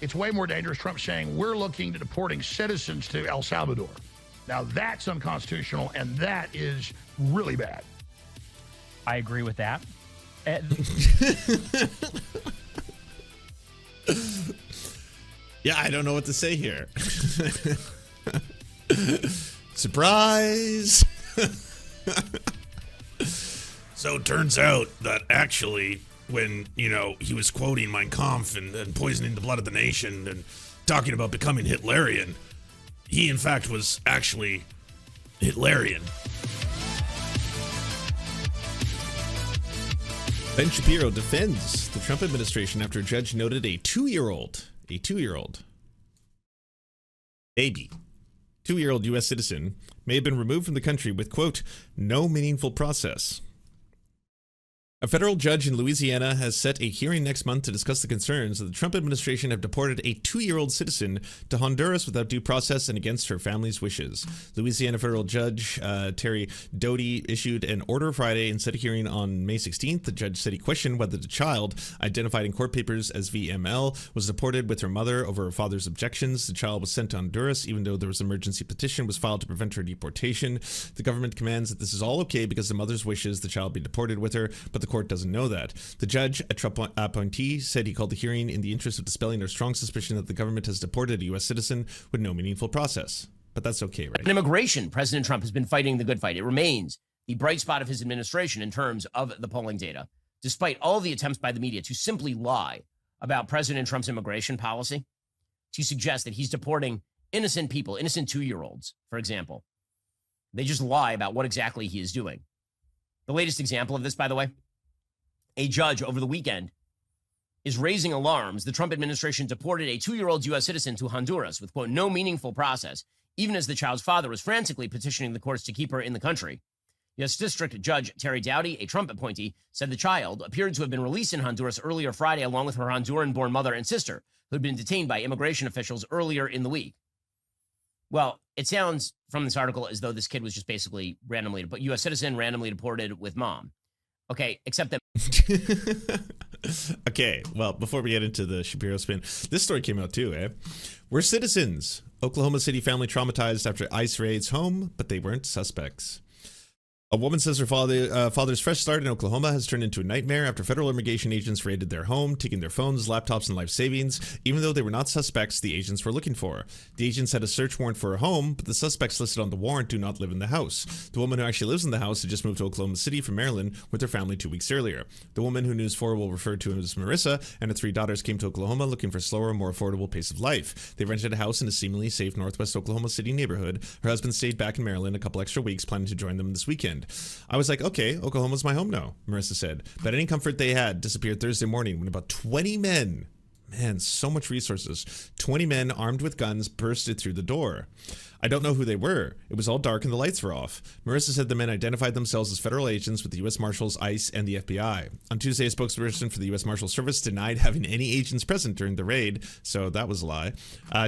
It's way more dangerous. Trump saying we're looking to deporting citizens to El Salvador. Now that's unconstitutional, and that is really bad. I agree with that. Yeah, I don't know what to say here. Surprise! So it turns out that actually, when, he was quoting Mein Kampf and poisoning the blood of the nation and talking about becoming Hitlerian, he in fact was actually Hitlerian. Ben Shapiro defends the Trump administration after a judge noted a two-year-old baby, 2-year-old U.S. citizen may have been removed from the country with, quote, no meaningful process. A federal judge in Louisiana has set a hearing next month to discuss the concerns that the Trump administration have deported a 2-year-old citizen to Honduras without due process and against her family's wishes. Louisiana federal judge Terry Doty issued an order Friday and set a hearing on May 16th. The judge said he questioned whether the child, identified in court papers as VML, was deported with her mother over her father's objections. The child was sent to Honduras even though there was an emergency petition was filed to prevent her deportation. The government commands that this is all okay because the mother's wishes the child be deported with her, but the court doesn't know that. The judge, a Trump appointee, said he called the hearing in the interest of dispelling their strong suspicion that the government has deported a U.S. citizen with no meaningful process. But that's okay, right? On immigration, President Trump has been fighting the good fight. It remains the bright spot of his administration in terms of the polling data, despite all the attempts by the media to simply lie about President Trump's immigration policy, to suggest that he's deporting innocent people, innocent 2-year-olds, for example. They just lie about what exactly he is doing. The latest example of this, by the way, a judge over the weekend is raising alarms. The Trump administration deported a 2-year-old U.S. citizen to Honduras with, quote, no meaningful process, even as the child's father was frantically petitioning the courts to keep her in the country. U.S. District Judge Terry Doughty, a Trump appointee, said the child appeared to have been released in Honduras earlier Friday along with her Honduran-born mother and sister, who had been detained by immigration officials earlier in the week. Well, it sounds from this article as though this kid was just basically randomly, but U.S. citizen randomly deported with mom. Okay, except that... Okay, well, before we get into the Shapiro spin, this story came out too, eh? We're citizens. Oklahoma City family traumatized after ICE raids home, but they weren't suspects. A woman says her father's fresh start in Oklahoma has turned into a nightmare after federal immigration agents raided their home, taking their phones, laptops, and life savings, even though they were not suspects the agents were looking for. The agents had a search warrant for her home, but the suspects listed on the warrant do not live in the house. The woman who actually lives in the house had just moved to Oklahoma City from Maryland with her family 2 weeks earlier. The woman who News 4 will refer to as Marissa and her 3 daughters came to Oklahoma looking for a slower, more affordable pace of life. They rented a house in a seemingly safe northwest Oklahoma City neighborhood. Her husband stayed back in Maryland a couple extra weeks, planning to join them this weekend. I was like, okay, Oklahoma's my home now, Marissa said. But any comfort they had disappeared Thursday morning when about 20 men, man, so much resources, 20 men armed with guns bursted through the door. I don't know who they were. It was all dark and the lights were off. Marissa said the men identified themselves as federal agents with the U.S. Marshals, ICE, and the FBI. On Tuesday, a spokesperson for the U.S. Marshal Service denied having any agents present during the raid, so that was a lie.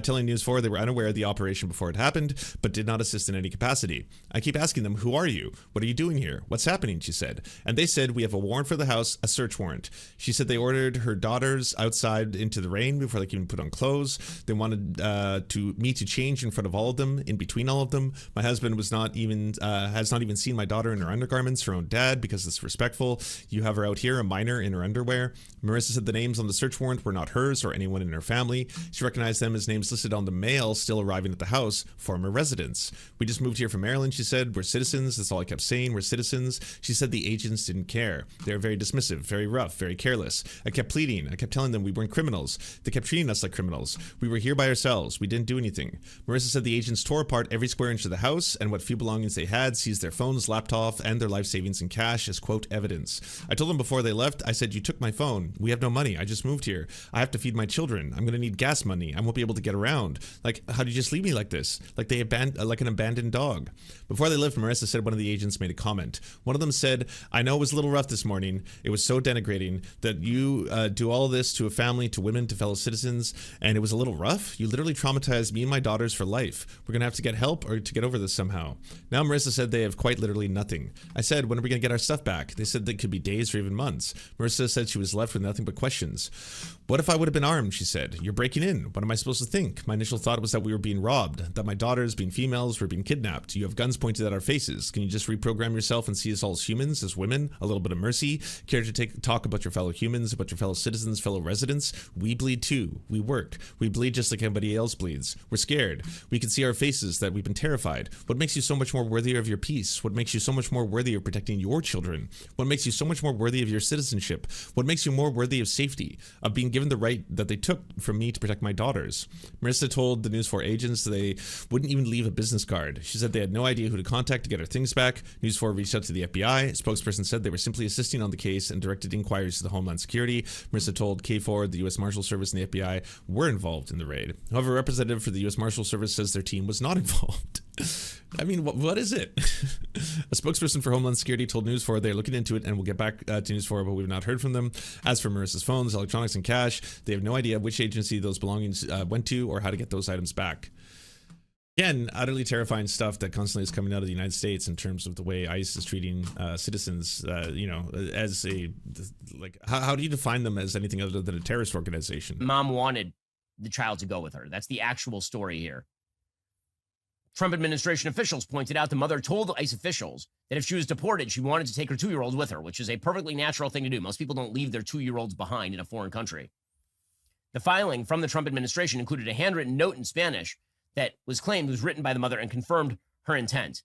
Telling News 4 they were unaware of the operation before it happened, but did not assist in any capacity. I keep asking them, who are you? What are you doing here? What's happening? She said. And they said, we have a warrant for the house, a search warrant. She said they ordered her daughters outside into the rain before they could even put on clothes. They wanted me to change in front of all of them, in between all of them. My husband has not even seen my daughter in her undergarments, her own dad, because it's respectful. You have her out here, a minor in her underwear. Marissa said the names on the search warrant were not hers or anyone in her family. She recognized them as names listed on the mail still arriving at the house, former residents. We just moved here from Maryland, she said. We're citizens. That's all I kept saying. We're citizens. She said the agents didn't care. They were very dismissive, very rough, very careless. I kept pleading. I kept telling them we weren't criminals. They kept treating us like criminals. We were here by ourselves. We didn't do anything. Marissa said the agents tore apart every square inch of the house and what few belongings they had, seized their phones, laptop, and their life savings and cash as, quote, evidence. I told them before they left, I said, you took my phone. We have no money. I just moved here. I have to feed my children. I'm going to need gas money. I won't be able to get around. Like, how did you just leave me like this? Like like an abandoned dog. Before they left, Marissa said one of the agents made a comment. One of them said, I know it was a little rough this morning. It was so denigrating that you do all this to a family, to women to fellow citizens, and it was a little rough. You literally traumatized me and my daughters for life. We're gonna have to get help or to get over this somehow. Now Marissa said they have quite literally nothing. I said, when are we gonna get our stuff back? They said that could be days or even months. Marissa said she was left with nothing but questions. What if I would have been armed, she said. You're breaking in. What am I supposed to think? My initial thought was that we were being robbed, that my daughters, being females, were being kidnapped. You have guns pointed at our faces. Can you just reprogram yourself and see us all as humans, as women? A little bit of mercy? Care to talk about your fellow humans, about your fellow citizens, fellow residents? We bleed too. We work. We bleed just like everybody else bleeds. We're scared. We can see our faces that we've been terrified. What makes you so much more worthy of your peace? What makes you so much more worthy of protecting your children? What makes you so much more worthy of your citizenship? What makes you more worthy of safety, of being given the right that they took from me to protect my daughters? Marissa told the News 4 agents they wouldn't even leave a business card. She said they had no idea who to contact to get her things back. News 4 reached out to the FBI. A spokesperson said they were simply assisting on the case and directed inquiries to the Homeland Security. Marissa told K4 the U.S. Marshal Service and the FBI were involved in the raid. However, a representative for the U.S. Marshal Service says their team was not involved. I mean, what is it? A spokesperson for Homeland Security told News 4 they're looking into it and will get back to News 4, but we've not heard from them. As for Marissa's phones, electronics, and cash, they have no idea which agency those belongings went to or how to get those items back. Again, utterly terrifying stuff that constantly is coming out of the United States in terms of the way ICE is treating citizens, as how do you define them as anything other than a terrorist organization? Mom wanted the child to go with her. That's the actual story here. Trump administration officials pointed out the mother told ICE officials that if she was deported, she wanted to take her 2-year-old with her, which is a perfectly natural thing to do. Most people don't leave their 2-year-olds behind in a foreign country. The filing from the Trump administration included a handwritten note in Spanish that was claimed was written by the mother and confirmed her intent.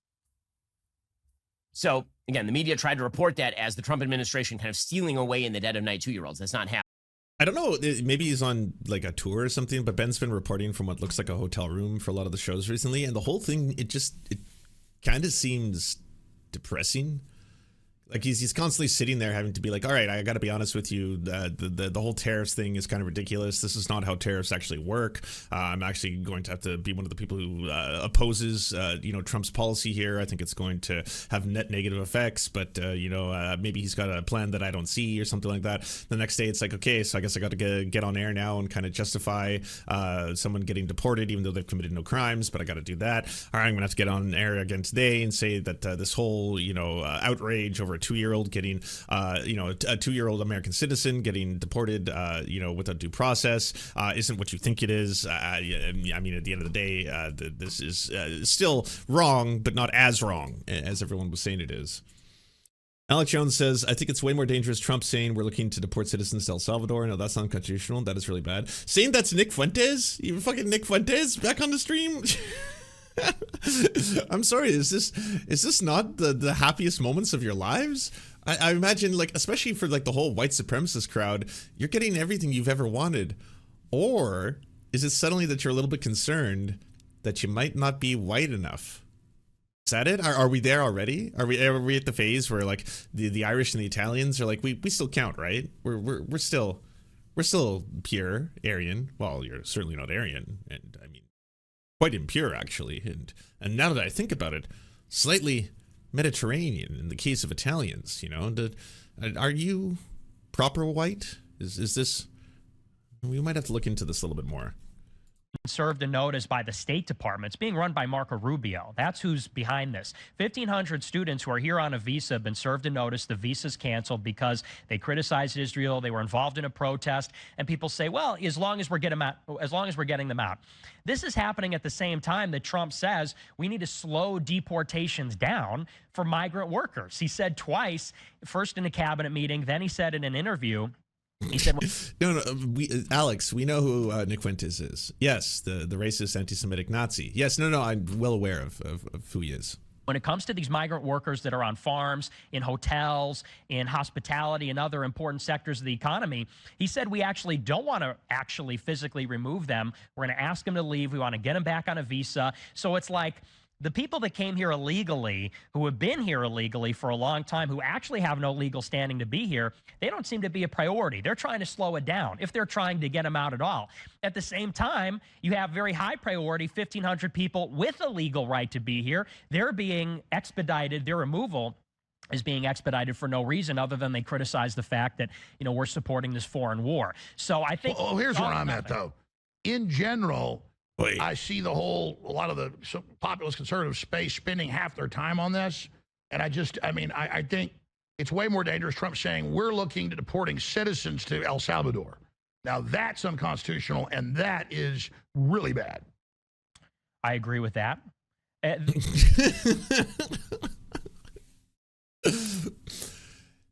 So, again, the media tried to report that as the Trump administration kind of stealing away in the dead of night 2-year-olds. That's not happening. I don't know, maybe he's on like a tour or something, but Ben's been reporting from what looks like a hotel room for a lot of the shows recently, and the whole thing, it kind of seems depressing. Like he's constantly sitting there having to be like, all right, I got to be honest with you. The whole tariffs thing is kind of ridiculous. This is not how tariffs actually work. I'm actually going to have to be one of the people who opposes, Trump's policy here. I think it's going to have net negative effects, but maybe he's got a plan that I don't see or something like that. The next day, it's like, okay, so I guess I got to get on air now and kind of justify someone getting deported, even though they've committed no crimes. But I got to do that. All right, I'm gonna have to get on air again today and say that this whole outrage over a 2-year-old getting, a 2-year-old American citizen getting deported, without due process, isn't what you think it is. I mean, at the end of the day, this is still wrong, but not as wrong as everyone was saying it is. Alex Jones says, I think it's way more dangerous Trump saying we're looking to deport citizens to El Salvador. No, that's unconstitutional. That is really bad. Saying that's Nick Fuentes? Even fucking Nick Fuentes back on the stream? I'm sorry, is this not the happiest moments of your lives? I imagine, like, especially for like the whole white supremacist crowd, you're getting everything you've ever wanted. Or is it suddenly that you're a little bit concerned that you might not be white enough? Is that it? Are we there already? Are we at the phase where like the Irish and the Italians are like, we still count, right? We're still pure Aryan. Well, you're certainly not Aryan, and I mean quite impure actually. And now that I think about it, slightly Mediterranean in the case of Italians. Are you proper white? Is this? We might have to look into this a little bit more. Served a notice by the State Department. It's being run by Marco Rubio. That's who's behind this. 1,500 students who are here on a visa have been served a notice. The visa's canceled because they criticized Israel. They were involved in a protest. And people say, well, as long as we're getting them out. This is happening at the same time that Trump says we need to slow deportations down for migrant workers. He said twice, first in a cabinet meeting, then he said in an interview. He said, no, Alex, we know who Nick Fuentes is. Yes, the racist, anti-Semitic Nazi. Yes, no, I'm well aware of who he is. When it comes to these migrant workers that are on farms, in hotels, in hospitality, and other important sectors of the economy, he said we actually don't want to actually physically remove them. We're going to ask them to leave. We want to get them back on a visa. So it's like the people that came here illegally, who have been here illegally for a long time, who actually have no legal standing to be here, they don't seem to be a priority. They're trying to slow it down, if they're trying to get them out at all. At the same time, you have very high priority, 1,500 people with a legal right to be here. They're being expedited, their removal. is being expedited for no reason other than they criticize the fact that, we're supporting this foreign war. So I think... Well, here's where I'm at, though. In general, I see a lot of the populist conservative space spending half their time on this. And I think it's way more dangerous. Trump saying we're looking to deporting citizens to El Salvador. Now, that's unconstitutional, and that is really bad. I agree with that.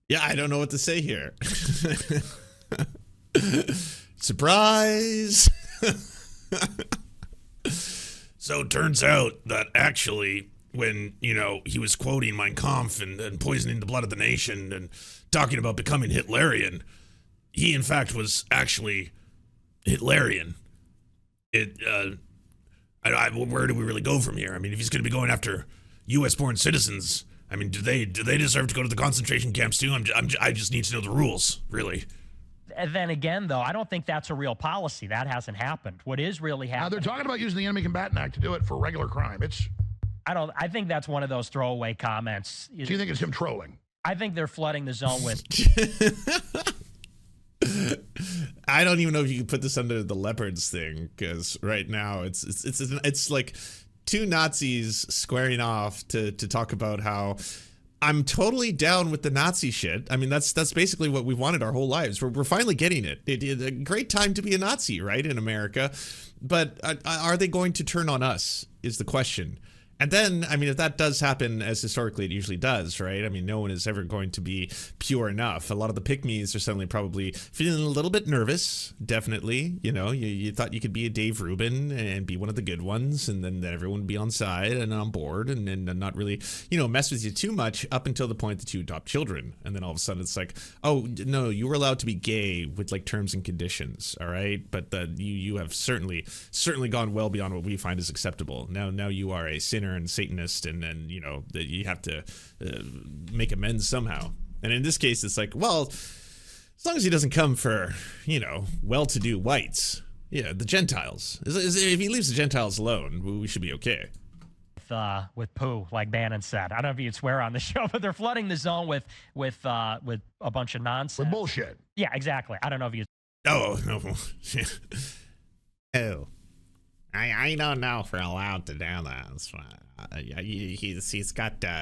Yeah, I don't know what to say here. Surprise! So it turns out that actually, when, he was quoting Mein Kampf and poisoning the blood of the nation and talking about becoming Hitlerian, he in fact was actually Hitlerian. Where do we really go from here? I mean, if he's going to be going after U.S.-born citizens, I mean, do they deserve to go to the concentration camps too? I just need to know the rules, really. And then again, though, I don't think that's a real policy. That hasn't happened. What is really happening? They're talking about using the Enemy Combatant Act to do it for regular crime. I think that's one of those throwaway comments. Do you think it's him trolling? I think they're flooding the zone with... I don't even know if you can put this under the leopards thing, because right now it's like two Nazis squaring off to talk about how I'm totally down with the Nazi shit. I mean, that's basically what we wanted our whole lives. We're finally getting it. It's a great time to be a Nazi, right, in America. But are they going to turn on us is the question. And then, I mean, if that does happen, as historically it usually does, right? I mean, no one is ever going to be pure enough. A lot of the pick-me's are suddenly probably feeling a little bit nervous, definitely. You thought you could be a Dave Rubin and be one of the good ones, and then everyone would be on side and on board and not really, mess with you too much up until the point that you adopt children. And then all of a sudden it's like, oh, no, you were allowed to be gay with, like, terms and conditions, all right? But you have certainly gone well beyond what we find is acceptable. Now you are a sinner and Satanist, and then that you have to make amends somehow. And in this case, it's like, well, as long as he doesn't come for well-to-do whites, the Gentiles. If he leaves the Gentiles alone, we should be okay. With poo, like Bannon said. I don't know if you'd swear on the show, but they're flooding the zone with a bunch of nonsense. With bullshit. Yeah, exactly. I don't know if you. Oh no. Oh. I don't know if we're allowed to do that.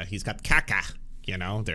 He's got caca.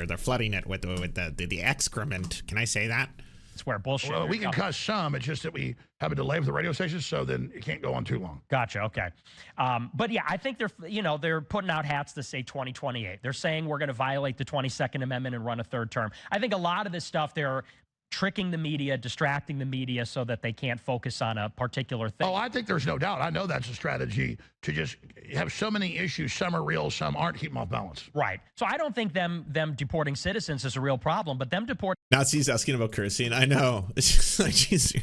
They're flooding it with the excrement. Can I say that? It's where bullshit. Well, we can cuss some. It's just that we have a delay with the radio stations, so then it can't go on too long. Gotcha. Okay. But yeah, I think they're putting out hats that say 2028. They're saying we're going to violate the 22nd Amendment and run a third term. I think a lot of this stuff they're tricking the media, distracting the media so that they can't focus on a particular thing. Oh, I think there's no doubt. I know that's a strategy to just have so many issues. Some are real, some aren't. Keep them off balance. Right. So I don't think them deporting citizens is a real problem, but them deporting Nazis asking about cursing. I know. It's just like, geez.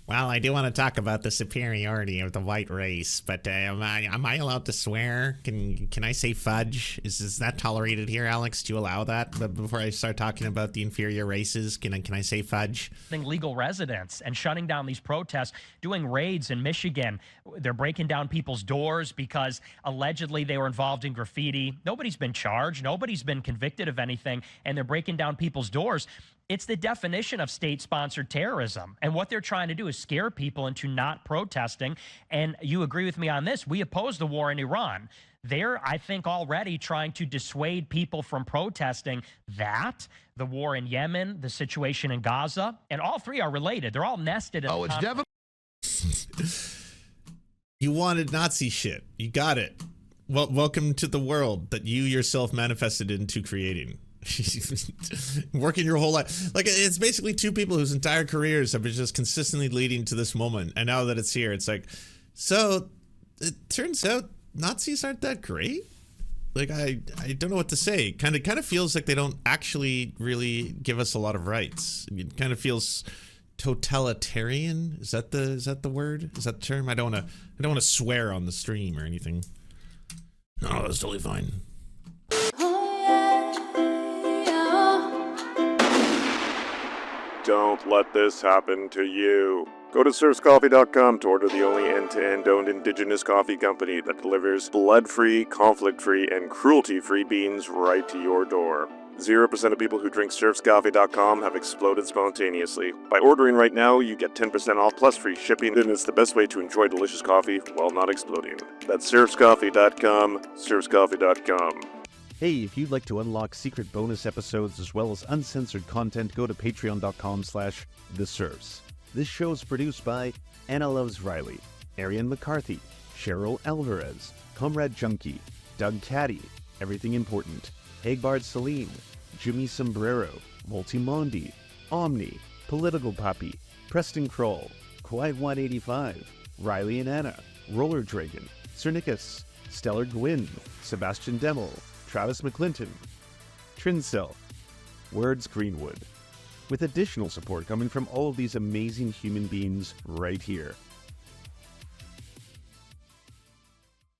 Well, I do want to talk about the superiority of the white race, but am I allowed to swear? Can I say fudge? Is that tolerated here, Alex? Do you allow that? But before I start talking about the inferior races, can I say fudge? Legal residents and shutting down these protests, doing raids in Michigan. They're breaking down people's doors because allegedly they were involved in graffiti. Nobody's been charged. Nobody's been convicted of anything, and they're breaking down people's doors. It's the definition of state-sponsored terrorism. And what they're trying to do is scare people into not protesting. And you agree with me on this. We oppose the war in Iran. They're, I think, already trying to dissuade people from protesting that, the war in Yemen, the situation in Gaza, and all three are related. They're all nested. Oh, it's definitely. You wanted Nazi shit. You got it. Well, welcome to the world that you yourself manifested into creating. Working your whole life. Like, it's basically two people whose entire careers have been just consistently leading to this moment. And now that it's here, it's like, so it turns out Nazis aren't that great. Like, I don't know what to say. Kind of feels like they don't actually really give us a lot of rights. It kind of feels totalitarian. Is that the word? Is that the term? I don't want to swear on the stream or anything. No, that's totally fine. Don't let this happen to you. Go to serfscoffee.com to order the only end-to-end owned indigenous coffee company that delivers blood-free, conflict-free, and cruelty-free beans right to your door. 0% of people who drink serfscoffee.com have exploded spontaneously. By ordering right now, you get 10% off plus free shipping, and it's the best way to enjoy delicious coffee while not exploding. That's serfscoffee.com, serfscoffee.com. Hey, if you'd like to unlock secret bonus episodes as well as uncensored content, go to patreon.com/theserfs. This show is produced by Anna Loves Riley, Arian McCarthy, Cheryl Alvarez, Comrade Junkie, Doug Caddy, Everything Important, Hagbard Celine, Jimmy Sombrero, Multimondi, Omni, Political Poppy, Preston Kroll, Quiet 185, Riley and Anna, Roller Dragon, Cernicus, Stellar Gwyn, Sebastian Demel, Travis McClinton, Trincell, Words Greenwood, with additional support coming from all of these amazing human beings right here.